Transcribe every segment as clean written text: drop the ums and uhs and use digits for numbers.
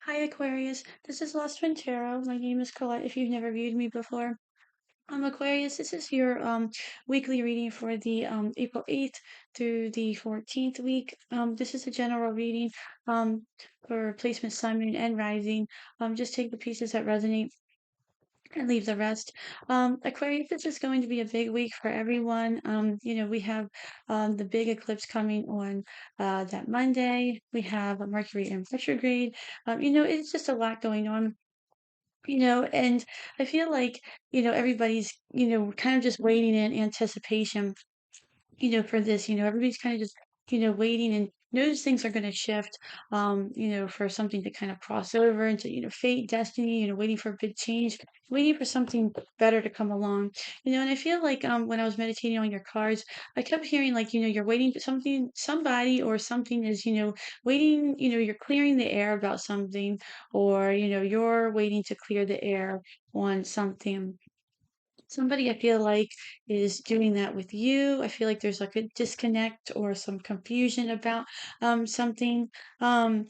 Hi Aquarius, this is Lost Twin Tarot. My name is Colette if you've never viewed me before. Aquarius, this is your weekly reading for the April 8th through the 14th week. This is a general reading for placement Sun, Moon, and Rising. Just take the pieces that resonate and leave the rest. Aquarius, this is going to be a big week for everyone. We have the big eclipse coming on that Monday. We have Mercury in retrograde. It's just a lot going on. And I feel like, everybody's, kind of just waiting in anticipation for this, everybody's kind of just, waiting and knows things are going to shift, for something to kind of cross over into, fate, destiny, waiting for a big change, waiting for something better to come along, and I feel like, when I was meditating on your cards, I kept hearing like, you're waiting for something, somebody or something is, waiting, you're clearing the air about something, or, you're waiting to clear the air on something. Somebody I feel like is doing that with you. I feel like there's like a disconnect or some confusion about something. Um,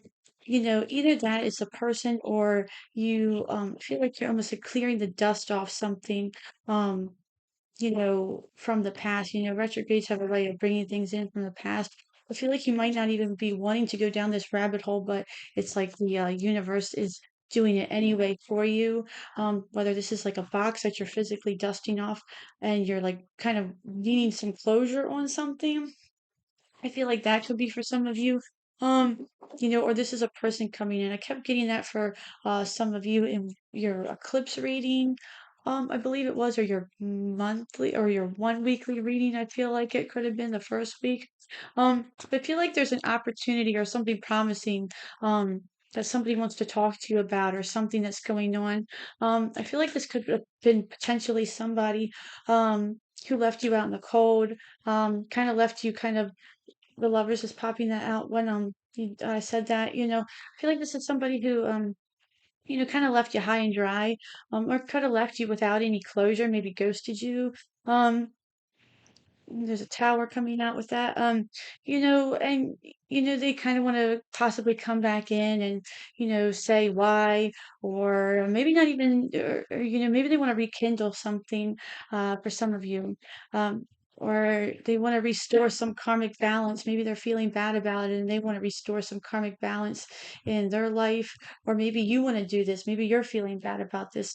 either that is a person or you feel like you're almost like clearing the dust off something. Um, from the past. Retrogrades have a way of bringing things in from the past. I feel like you might not even be wanting to go down this rabbit hole, but it's like the universe is doing it anyway for you. Whether this is like a box that you're physically dusting off and you're like kind of needing some closure on something. I feel like that could be for some of you. Um, or this is a person coming in. I kept getting that for some of you in your eclipse reading. I believe it was, or your monthly or your one weekly reading. I feel like it could have been the first week. I feel like there's an opportunity or something promising that somebody wants to talk to you about or something that's going on. I feel like this could have been potentially somebody who left you out in the cold, kind of left you kind of the lovers is popping that out when I said that, I feel like this is somebody who kind of left you high and dry, or could have left you without any closure, maybe ghosted you. Um, there's a tower coming out with that. And they kind of want to possibly come back in and say why, or maybe not even, or maybe they want to rekindle something for some of you. Um, or they want to restore some karmic balance. Maybe they're feeling bad about it and they want to restore some karmic balance in their life. Or maybe you want to do this. Maybe you're feeling bad about this.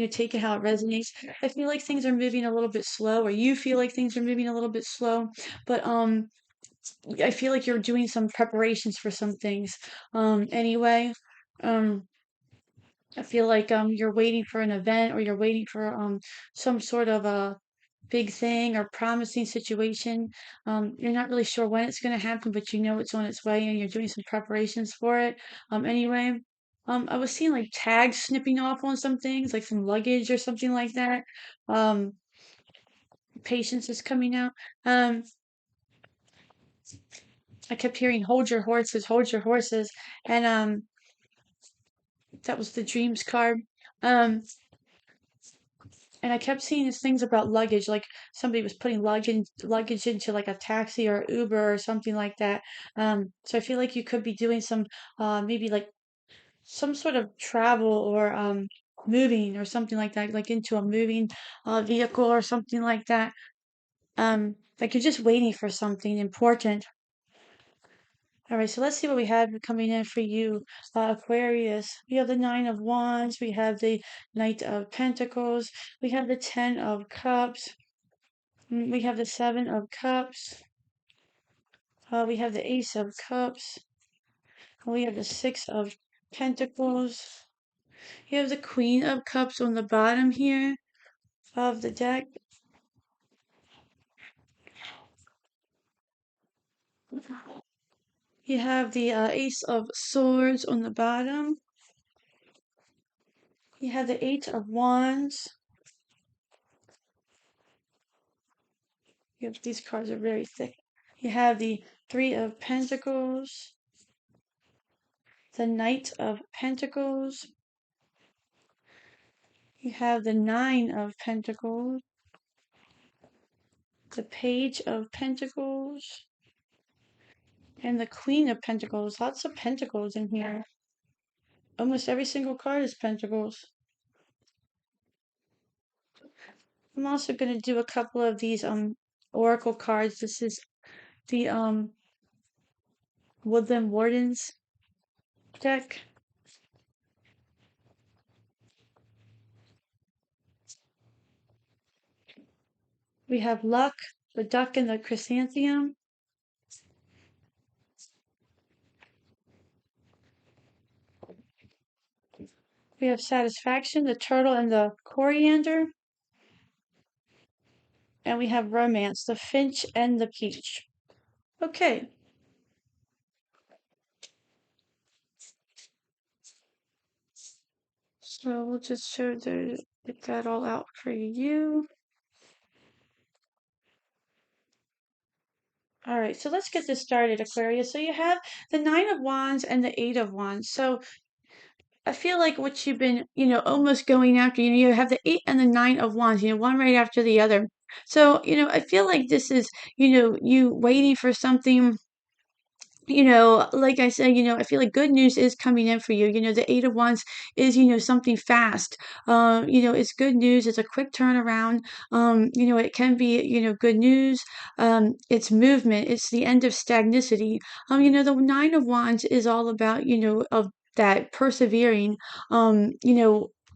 Take it how it resonates. I feel like things are moving a little bit slow, or you feel like things are moving a little bit slow, but I feel like you're doing some preparations for some things. Anyway, um, I feel like you're waiting for an event or you're waiting for some sort of a big thing or promising situation. You're not really sure when it's going to happen, but you know it's on its way and you're doing some preparations for it. Anyway, I was seeing like tags snipping off on some things, like some luggage or something like that. Um, Patience is coming out. Um, I kept hearing hold your horses," and that was the dreams card. Um, and I kept seeing these things about luggage, like somebody was putting luggage into like a taxi or Uber or something like that. So I feel like you could be doing some maybe like some sort of travel or moving or something like that, like into a moving vehicle or something like that. Like you're just waiting for something important. All right, so let's see what we have coming in for you, Aquarius. We have the Nine of Wands, we have the Knight of Pentacles, we have the Ten of Cups, we have the Seven of Cups, we have the Ace of Cups, we have the Six of Pentacles. You have the Queen of Cups on the bottom here of the deck. You have the Ace of Swords on the bottom. You have the Eight of Wands. These cards are very thick. You have the Three of Pentacles, the Knight of Pentacles. You have the Nine of Pentacles, the Page of Pentacles, and the Queen of Pentacles. Lots of pentacles in here. Almost every single card is Pentacles. I'm also going to do a couple of these Oracle cards. This is the Woodland Wardens deck. We have Luck, the Duck, and the Chrysanthemum. We have Satisfaction, the Turtle, and the Coriander. And we have Romance, the Finch and the Peach. Okay, so we'll just get that all out for you. All right, so let's get this started, Aquarius. So you have the Nine of Wands and the Eight of Wands. So I feel like what you've been, almost going after, you have the Eight and the Nine of Wands, one right after the other. So, I feel like this is, you waiting for something, like I said, I feel like good news is coming in for you. The Eight of Wands is, something fast. It's good news. It's a quick turnaround. It can be, good news. It's movement. It's the end of stagnicity. The Nine of Wands is all about, of that persevering,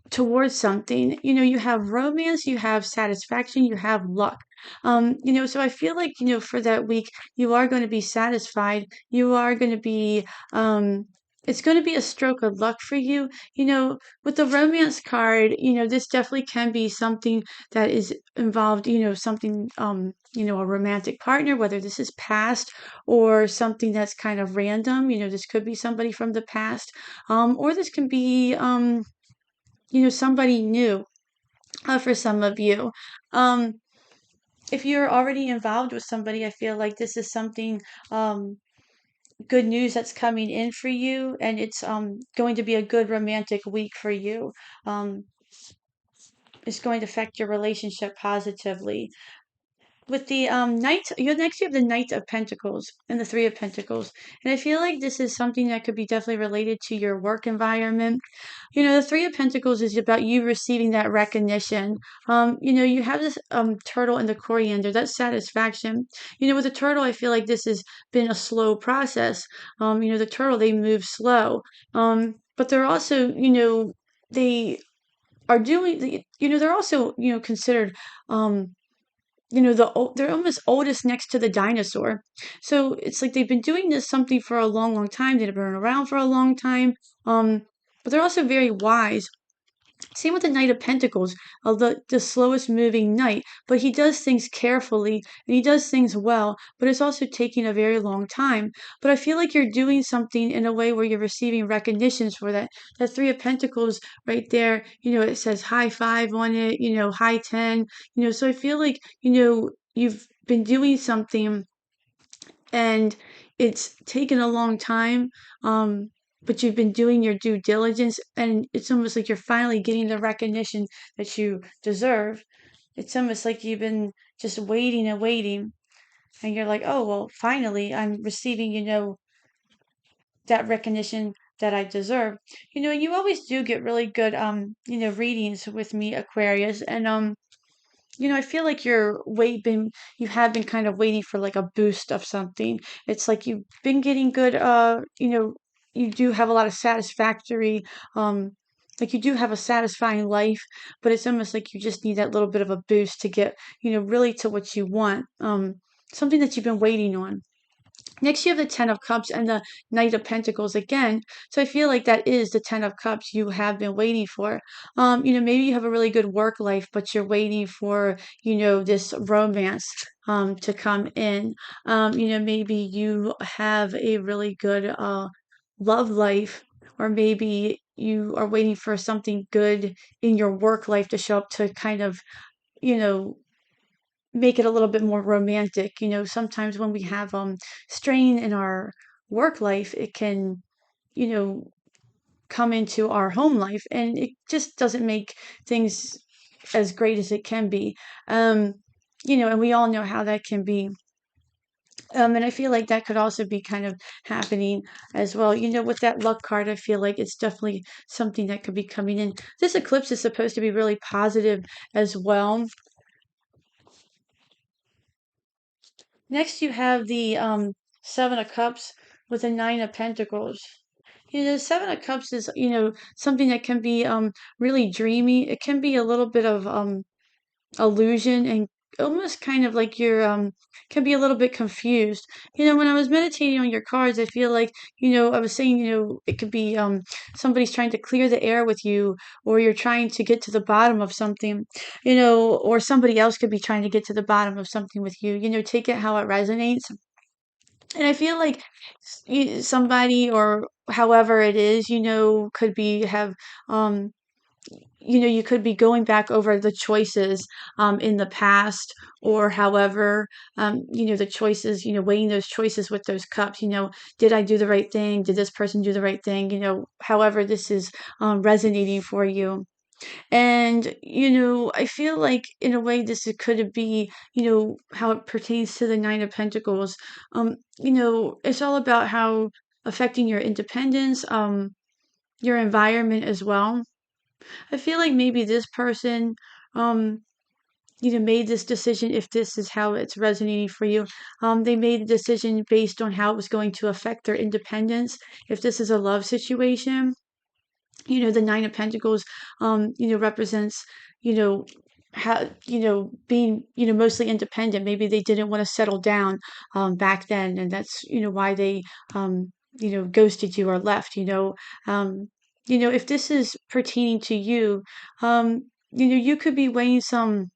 towards something. You have romance, you have satisfaction, you have luck. So I feel like, for that week, you are going to be satisfied. You are going to be, it's going to be a stroke of luck for you. With the romance card, this definitely can be something that is involved, something, a romantic partner, whether this is past or something that's kind of random. This could be somebody from the past, or this can be, somebody new, for some of you. Um, if you're already involved with somebody, I feel like this is something, good news that's coming in for you, and it's going to be a good romantic week for you. Um, it's going to affect your relationship positively. With the knight, you have the Knight of Pentacles and the Three of Pentacles, and I feel like this is something that could be definitely related to your work environment. The Three of Pentacles is about you receiving that recognition. You have this turtle and the coriander, that's satisfaction. With the turtle, I feel like this has been a slow process. The turtle, they move slow. But they're also, they are doing they're also, considered, they're almost oldest next to the dinosaur. So it's like they've been doing this something for a long, long time. They've been around for a long time. Um, but they're also very wise. Same with the Knight of Pentacles, the slowest moving knight, but he does things carefully and he does things well, but it's also taking a very long time. But I feel like you're doing something in a way where you're receiving recognitions for that. That Three of Pentacles right there, it says high five on it, high 10, so I feel like, you've been doing something and it's taken a long time. But you've been doing your due diligence, and it's almost like you're finally getting the recognition that you deserve. It's almost like you've been just waiting and waiting, and you're like, oh, well, finally, I'm receiving, that recognition that I deserve. You always do get really good, readings with me, Aquarius, and I feel like you have been kind of waiting for like a boost of something. It's like you've been getting good, you do have a lot of satisfactory, um, like you do have a satisfying life, but it's almost like you just need that little bit of a boost to get, really to what you want. Something that you've been waiting on. Next, you have the Ten of Cups and the Knight of Pentacles again. So I feel like that is the Ten of Cups you have been waiting for. Maybe you have a really good work life, but you're waiting for, this romance, to come in. Maybe you have a really good, love life, or maybe you are waiting for something good in your work life to show up to kind of, you know, make it a little bit more romantic. Sometimes when we have strain in our work life, it can, you know, come into our home life, and it just doesn't make things as great as it can be. And we all know how that can be. And I feel like that could also be kind of happening as well. With that luck card, I feel like it's definitely something that could be coming in. This eclipse is supposed to be really positive as well. Next, you have the Seven of Cups with the Nine of Pentacles. The Seven of Cups is, something that can be really dreamy. It can be a little bit of illusion and almost kind of like you're can be a little bit confused. When I was meditating on your cards, I feel like, I was saying, it could be somebody's trying to clear the air with you, or you're trying to get to the bottom of something, or somebody else could be trying to get to the bottom of something with you. Take it how it resonates. And I feel like somebody, or however it is, could be have um you could be going back over the choices in the past, or however, the choices, weighing those choices with those cups. Did I do the right thing? Did this person do the right thing? However this is resonating for you. And, I feel like in a way could be, how it pertains to the Nine of Pentacles. It's all about how affecting your independence, your environment as well. I feel like maybe this person, um, made this decision, if this is how it's resonating for you. They made a decision based on how it was going to affect their independence. If this is a love situation, the Nine of Pentacles, represents, you know, how, being, mostly independent. Maybe they didn't want to settle down, back then. And that's, why they, ghosted you or left, if this is pertaining to you, you could be weighing some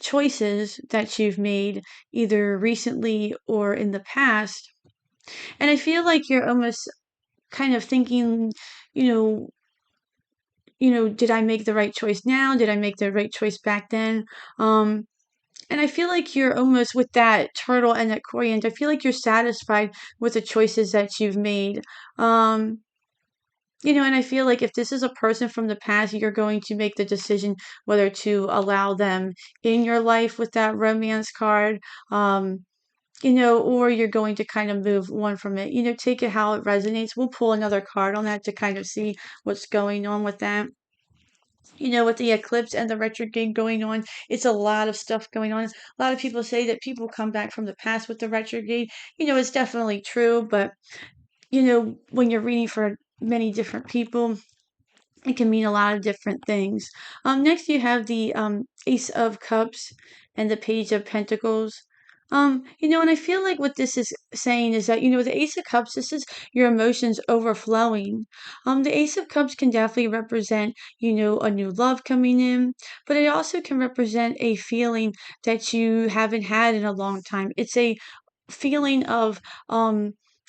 choices that you've made either recently or in the past. And I feel like you're almost kind of thinking, you know, did I make the right choice now? Did I make the right choice back then? Um, and I feel like you're almost with that turtle and that coriander. I feel like you're satisfied with the choices that you've made. Um, and I feel like if this is a person from the past, you're going to make the decision whether to allow them in your life with that romance card. Or you're going to kind of move on from it. Take it how it resonates. We'll pull another card on that to kind of see what's going on with that. With the eclipse and the retrograde going on, it's a lot of stuff going on. A lot of people say that people come back from the past with the retrograde. It's definitely true, but, when you're reading for many different people, it can mean a lot of different things. Next, you have the Ace of Cups and the Page of Pentacles. And I feel like what this is saying is that, the Ace of Cups, this is your emotions overflowing. The Ace of Cups can definitely represent, a new love coming in, but it also can represent a feeling that you haven't had in a long time. It's a feeling of,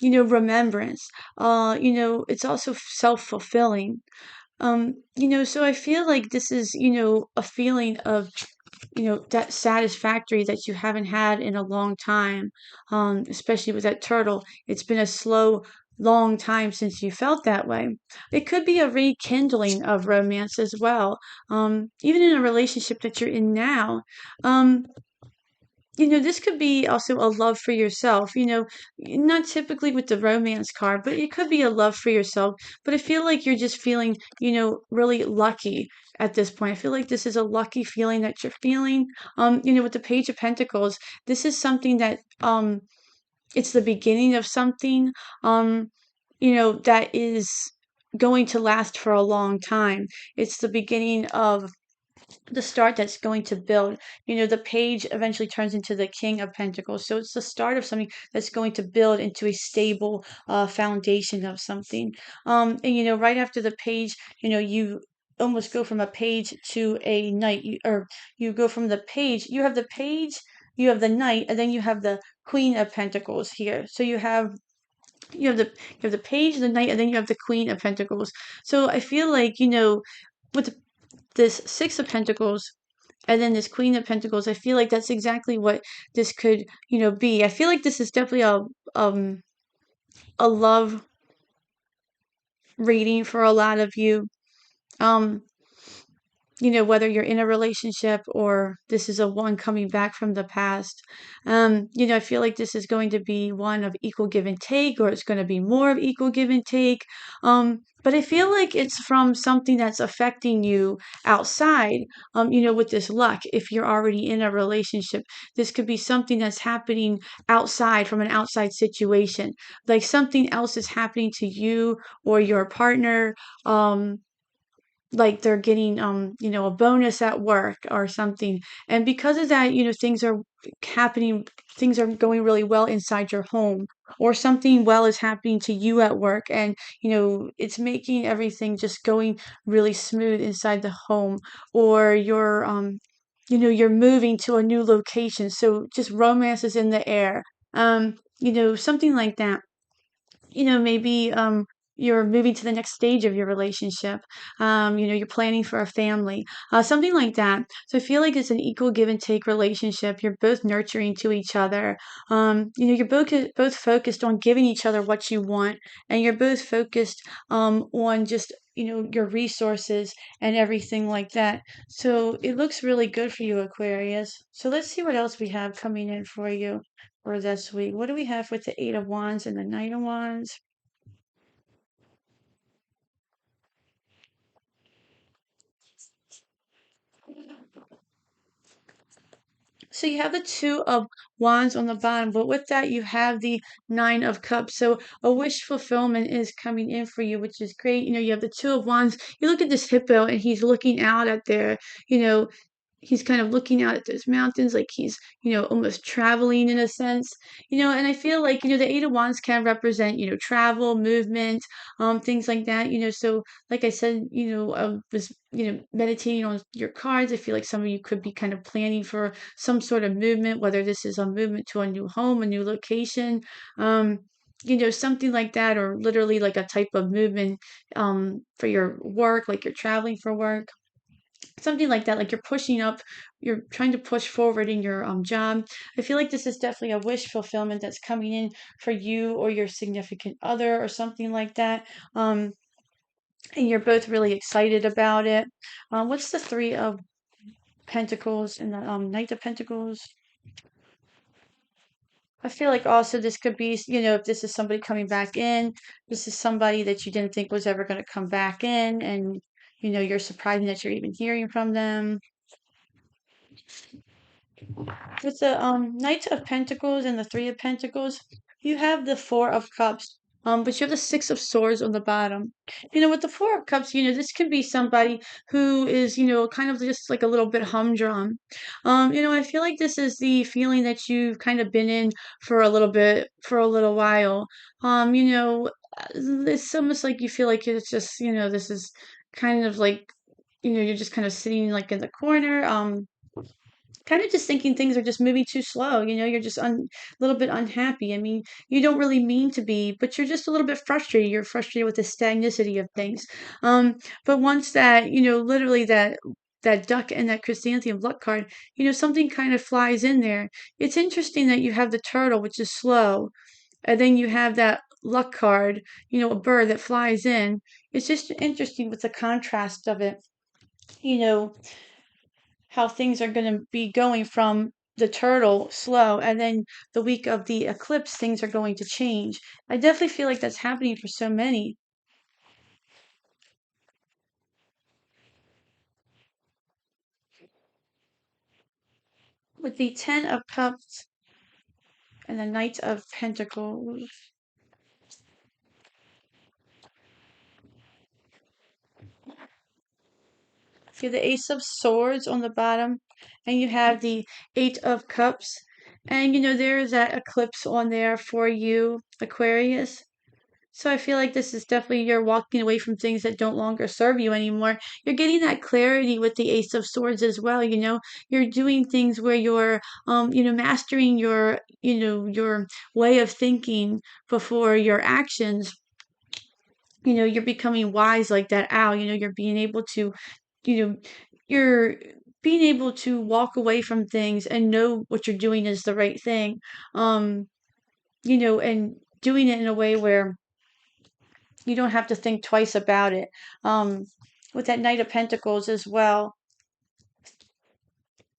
remembrance. It's also self-fulfilling. So I feel like this is, a feeling of, that satisfactory that you haven't had in a long time. Especially with that turtle. It's been a slow, long time since you felt that way. It could be a rekindling of romance as well. Even in a relationship that you're in now. Um, this could be also a love for yourself, not typically with the romance card, but it could be a love for yourself. But I feel like you're just feeling, really lucky at this point. I feel like this is a lucky feeling that you're feeling. With the Page of Pentacles, this is something that, it's the beginning of something, that is going to last for a long time. It's the beginning of the start that's going to build. The page eventually turns into the King of Pentacles. So it's the start of something that's going to build into a stable foundation of something. And right after the page, you almost go from a page to a knight. Or you go from the page, you have the page, you have the knight, and then you have the Queen of Pentacles here. So you have the page, the knight, and then you have the Queen of Pentacles. So I feel like, with this Six of Pentacles and then this Queen of Pentacles, I feel like that's exactly what this could, be. I feel like this is definitely a love reading for a lot of you. Um, whether you're in a relationship or this is a one coming back from the past. I feel like this is going to be one of equal give and take, or it's going to be more of equal give and take. But I feel like it's from something that's affecting you outside, with this luck. If you're already in a relationship, this could be something that's happening outside from an outside situation. Like something else is happening to you or your partner. Like they're getting a bonus at work or something, and because of that, things are happening, things are going really well inside your home, or something well is happening to you at work, and it's making everything just going really smooth inside the home, or you're moving to a new location, so just romance is in the air, something like that. Maybe you're moving to the next stage of your relationship. You're planning for a family, something like that. So I feel like it's an equal give and take relationship. You're both nurturing to each other. You're both focused on giving each other what you want, and you're both focused on just your resources and everything like that. So it looks really good for you, Aquarius. So let's see what else we have coming in for you for this week. What do we have with the Eight of Wands and the Knight of Wands? So you have the Two of Wands on the bottom, but with that you have the Nine of Cups. So a wish fulfillment is coming in for you, which is great. You have the Two of Wands. You look at this hippo and he's looking out at you know, he's kind of looking out at those mountains like he's almost traveling in a sense, and I feel like the Eight of Wands can represent travel, movement, things like that, so like I said, I was meditating on your cards. I feel like some of you could be kind of planning for some sort of movement, whether this is a movement to a new home, a new location, something like that, or literally like a type of movement for your work, like you're traveling for work, something like that, like you're pushing up, you're trying to push forward in your job. I feel like this is definitely a wish fulfillment that's coming in for you or your significant other or something like that, and you're both really excited about it. What's the Three of Pentacles and the Knight of Pentacles? I feel like also this could be, if this is somebody coming back in, this is somebody that you didn't think was ever going to come back in, and you're surprised that you're even hearing from them. With the Knight of Pentacles and the Three of Pentacles, you have the Four of Cups. But you have the Six of Swords on the bottom. With the Four of Cups, this could be somebody who is, kind of just like a little bit humdrum. I feel like this is the feeling that you've kind of been in for a little bit, for a little while. It's almost like you feel like it's just, this is kind of like, you're just kind of sitting like in the corner. Kind of just thinking things are just moving too slow. You're just a little bit unhappy. I mean, you don't really mean to be, but you're just a little bit frustrated. You're frustrated with the stagnicity of things. Um, but once that, literally that duck and that chrysanthemum luck card, something kind of flies in there. It's interesting that you have the turtle, which is slow, and then you have that luck card, a bird that flies in. It's just interesting with the contrast of it. You know, how things are going to be going from the turtle slow, and then the week of the eclipse things are going to change. I definitely feel like that's happening for so many. With the 10 of cups and the knight of pentacles, you have the ace of swords on the bottom, and you have the 8 of cups, and there's that eclipse on there for you, Aquarius. So I feel like this is definitely you're walking away from things that don't longer serve you anymore. You're getting that clarity with the Ace of Swords as well. You're doing things where you're, mastering your way of thinking before your actions. You're becoming wise like that owl. You're being able to, you know, you're being able to walk away from things and know what you're doing is the right thing. Um, and doing it in a way where you don't have to think twice about it. Um, with that Knight of Pentacles as well.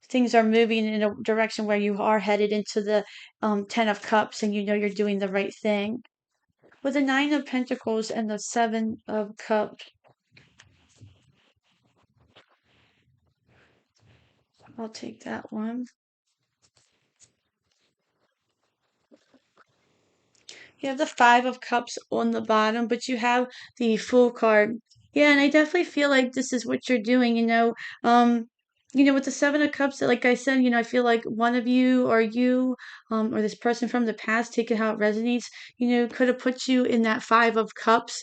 things are moving in a direction where you are headed into the Ten of Cups and you know you're doing the right thing. With the Nine of Pentacles and the Seven of Cups, I'll take that one. You have the Five of Cups on the bottom, but you have the Fool card. Yeah, and I definitely feel like this is what you're doing, with the Seven of Cups, like I said, I feel like one of you, or this person from the past, take it how it resonates, could have put you in that Five of Cups,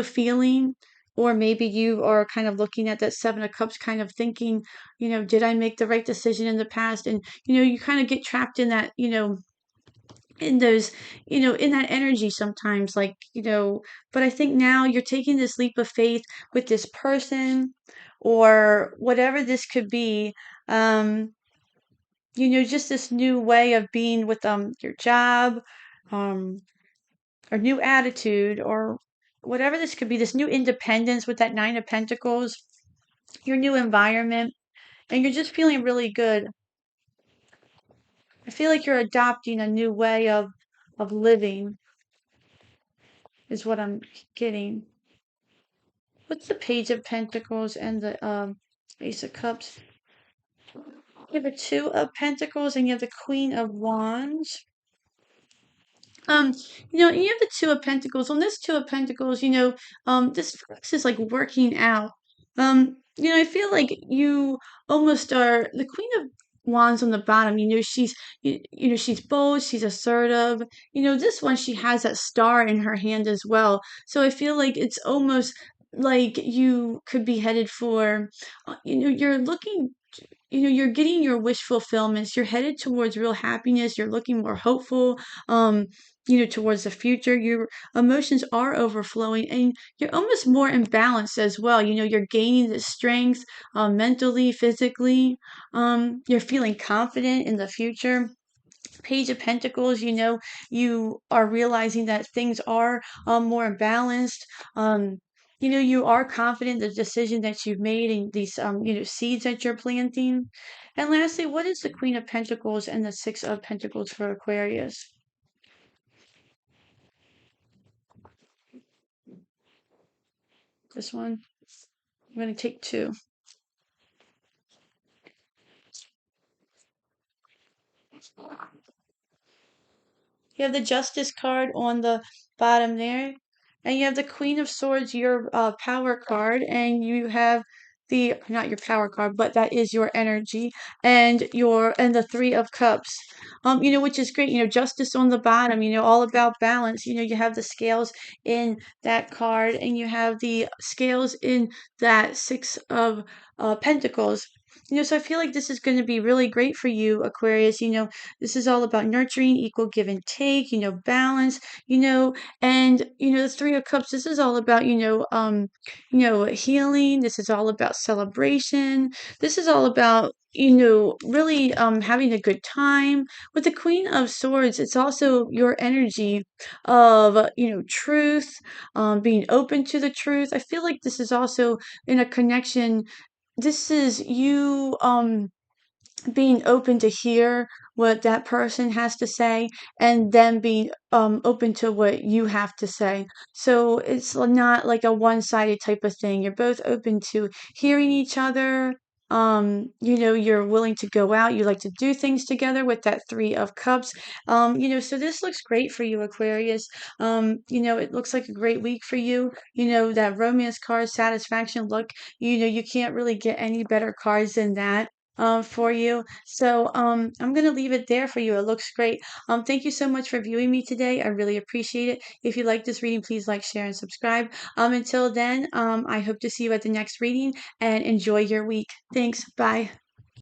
feeling, or maybe you are kind of looking at that Seven of Cups, kind of thinking, did I make the right decision in the past? And, you kind of get trapped in that, in those, in that energy sometimes, like, but I think now you're taking this leap of faith with this person or whatever this could be. Um, just this new way of being with your job, um, or new attitude or whatever this could be, this new independence with that Nine of Pentacles, your new environment, and you're just feeling really good. I feel like you're adopting a new way of living is what I'm getting. What's the Page of Pentacles and the Ace of Cups? You have the Two of Pentacles and you have the Queen of Wands. Um, and you have the Two of Pentacles. On this Two of Pentacles, this fox is like working out. I feel like you almost are the Queen of Wands on the bottom. She's bold, she's assertive. This one she has that star in her hand as well. So I feel like it's almost like you could be headed for, you're looking, you're getting your wish fulfillments. You're headed towards real happiness. You're looking more hopeful, towards the future. Your emotions are overflowing and you're almost more imbalanced as well. You're gaining the strength, mentally, physically. You're feeling confident in the future. Page of Pentacles, you are realizing that things are more balanced. You are confident in the decision that you've made and these, seeds that you're planting. And lastly, what is the Queen of Pentacles and the Six of Pentacles for Aquarius? This one, I'm going to take two. You have the Justice card on the bottom there, and you have the Queen of Swords, your power card, and you have the not your power card, but that is your energy, and the Three of Cups, which is great. Justice on the bottom, all about balance. You have the scales in that card, and you have the scales in that Six of Pentacles. So I feel like this is going to be really great for you, Aquarius. This is all about nurturing, equal give and take, balance, and the Three of Cups, this is all about, healing. This is all about celebration. This is all about, really having a good time. With the Queen of Swords, it's also your energy of, truth, being open to the truth. I feel like this is also in a connection. This is you being open to hear what that person has to say and then being open to what you have to say. So it's not like a one-sided type of thing. You're both open to hearing each other. You're willing to go out. You like to do things together with that Three of Cups. So this looks great for you, Aquarius. It looks like a great week for you. That romance card, satisfaction, look, you can't really get any better cards than that for you. So I'm going to leave it there for you. It looks great. Thank you so much for viewing me today. I really appreciate it. If you like this reading, please like, share, and subscribe. Until then, I hope to see you at the next reading and enjoy your week. Thanks. Bye.